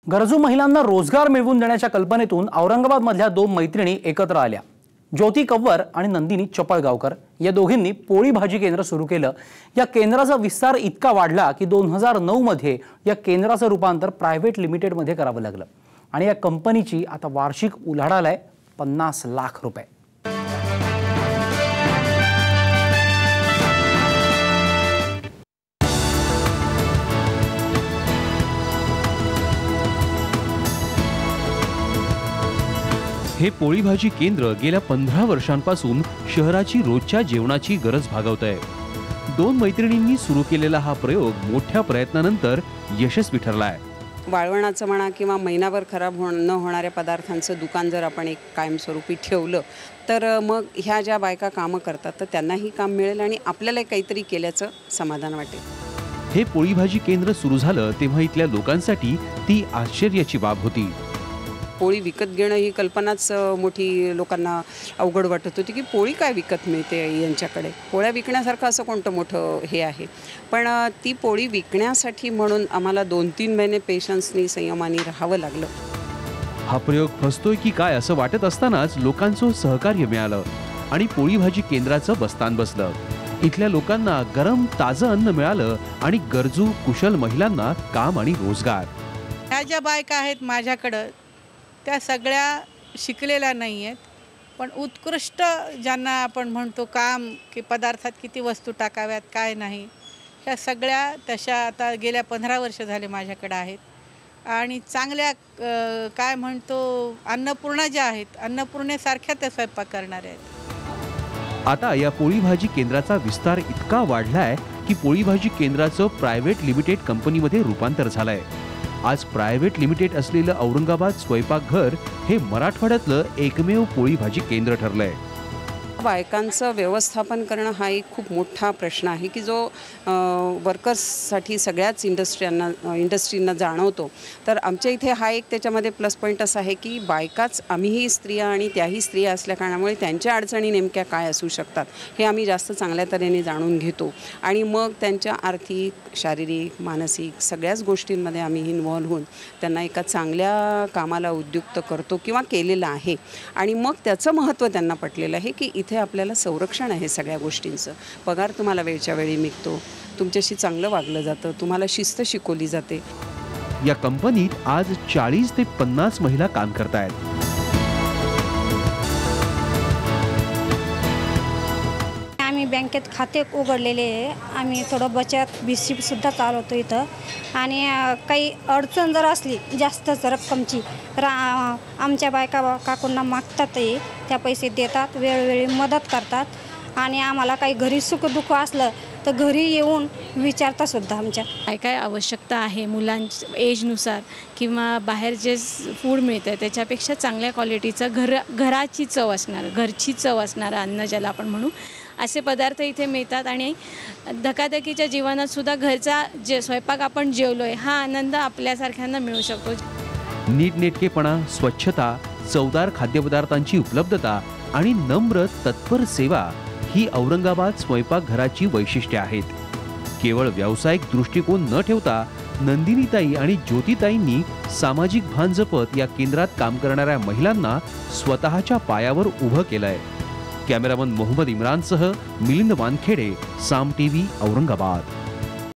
गरजू महिलांना रोजगार मिळवून देण्याच्या कल्पनेतून औरंगाबादमधल्या दोन मैत्रिणी एकत्र आल्या। ज्योती कव्वर आणि नंदिनी चपळगावकर या दोघींनी पोळी भाजी केंद्र सुरू केलं। या केंद्राचा विस्तार इतका वाढला की 2009 मध्ये या केंद्राचं रूपांतर प्रायव्हेट लिमिटेड मध्ये करावं लागलं आणि या कंपनीची आता वार्षिक उलाढाल आहे 50 लाख रुपये। हे पोळी भाजी केंद्र गेल्या 15 वर्षांपासून शहराची रोजच्या जेवणाची गरज भागवत आहे। दोन मैत्रिणींनी सुरू केलेला हा प्रयोग मोठ्या प्रयत्नानंतर यशस्वी ठरला आहे। वाळवणाचं म्हणा किंवा महिनाभर खराब न होणाऱ्या पदार्थांचं दुकान जर आपण एक कायमस्वरूपी ठेवलं तर मग ह्या ज्या बायका कामं करतात तर त्यांनाही काम मिळेल आणि आपल्याला काहीतरी केल्याचं समाधान वाटेल। हे पोळी भाजी केंद्र सुरू झालं तेव्हा इथल्या लोकांसाठी ती आश्चर्याची बाब होती। पोळी विकत घेणं ही कल्पनाच मोठी लोकांना अवघड वाटत होती की पोळी काय विकत मिळते यांच्याकडे, पोळ्या विकण्यासारखं असं कोणतं मोठं हे आहे। पण ती पोळी विकण्यासाठी म्हणून आम्हाला 2-3 महिने पेशन्सनी संयमाने राहावं लागलं। हा प्रयोग फसतोय की काय असं वाटत असतानाच लोकांचं सहकार्य मिळालं आणि पोळी भाजी केंद्राचं बस्तान बसलं। इथल्या लोकांना गरम ताजं अन्न मिळालं आणि गरजू कुशल महिलांना काम आणि रोजगार। ह्या ज्या बायका आहेत माझ्याकडं त्या सगळ्या शिकलेल्या नाही आहेत, पण उत्कृष्ट ज्यांना आपण म्हणतो काम की पदार्थात किती वस्तू टाकाव्यात काय नाही, ह्या सगळ्या तशा आता गेल्या 15 वर्ष झाले माझ्याकडे आहेत आणि चांगल्या काय म्हणतो अन्नपूर्णा ज्या आहेत अन्नपूर्णेसारख्या त्या स्वयंपाक करणाऱ्या आहेत। आता या पोळी भाजी केंद्राचा विस्तार इतका वाढलाय की पोळी भाजी केंद्राचं प्रायव्हेट लिमिटेड कंपनीमध्ये रूपांतर झालंय। आज प्रायव्हेट लिमिटेड असलेलं औरंगाबाद स्वयंपाकघर हे मराठवाड्यातलं एकमेव पोळी भाजी केंद्र ठरलंय। बायकांचं व्यवस्थापन करणं हा एक खूप मोठा प्रश्न आहे की जो वर्कर्ससाठी सगळ्याच इंडस्ट्रींना जाणवतो। तर आमच्या इथे हा एक त्याच्यामध्ये प्लस पॉईंट असा आहे की बायकाच आम्हीही स्त्रिया आणि त्याही स्त्रिया असल्या कारणामुळे त्यांच्या अडचणी नेमक्या काय असू शकतात हे आम्ही जास्त चांगल्या तऱ्हेने जाणून घेतो आणि मग त्यांच्या आर्थिक, शारीरिक, मानसिक सगळ्याच गोष्टींमध्ये आम्ही इन्व्हॉल्व होऊन त्यांना एका चांगल्या कामाला उद्युक्त करतो किंवा केलेलं आहे आणि मग त्याचं महत्त्व त्यांना पटलेलं आहे की इथे आपल्याला संरक्षण आहे सगळ्या गोष्टींचं। पगार तुम्हाला वेळच्या वेळी मिळतो, तुमच्याशी चांगलं वागलं जातं, तुम्हाला शिस्त शिकवली जाते। या कंपनीत आज 40 ते 50 महिला काम करतायत। आम्ही बँकेत खाते उघडलेले आहे, आम्ही थोडं बचत भिशी सुद्धा चालवतो इथं आणि काही अडचण जर असली जास्त रक्कमची तर आमच्या बायका काकूंना मागतातही, त्या पैसे देतात, वेळोवेळी मदत करतात आणि आम्हाला काही घरी सुखदुःख असलं तर घरी येऊन विचारता सुद्धा आमच्या काय काय आवश्यकता आहे मुलांच्या एजनुसार किंवा बाहेर जे फूड मिळतं त्याच्यापेक्षा चांगल्या क्वालिटीचं घराची चव असणारं, घरची चव असणारं अन्न ज्याला आपण म्हणू असे पदार्थ इथे मिळतात आणि धकाधकीच्या जीवनात सुद्धा घरचा जे स्वयंपाक आपण जेवलोय हा आनंद आपल्यासारख्यांना मिळू शकतो। नीटनेटकेपणा, स्वच्छता, चवदार खाद्यपदार्थांची उपलब्धता आणि नम्र तत्पर सेवा ही औरंगाबाद स्वयंपाकघराची वैशिष्ट्ये आहेत। केवळ व्यावसायिक दृष्टिकोन न ठेवता नंदिनीताई आणि ज्योतिताईंनी सामाजिक भान जपत या केंद्रात काम करणाऱ्या महिलांना स्वतःच्या पायावर उभं केलंय। कॅमेरामन मोहम्मद इम्रानसह मिलिंद वानखेडे, साम टीव्ही, औरंगाबाद।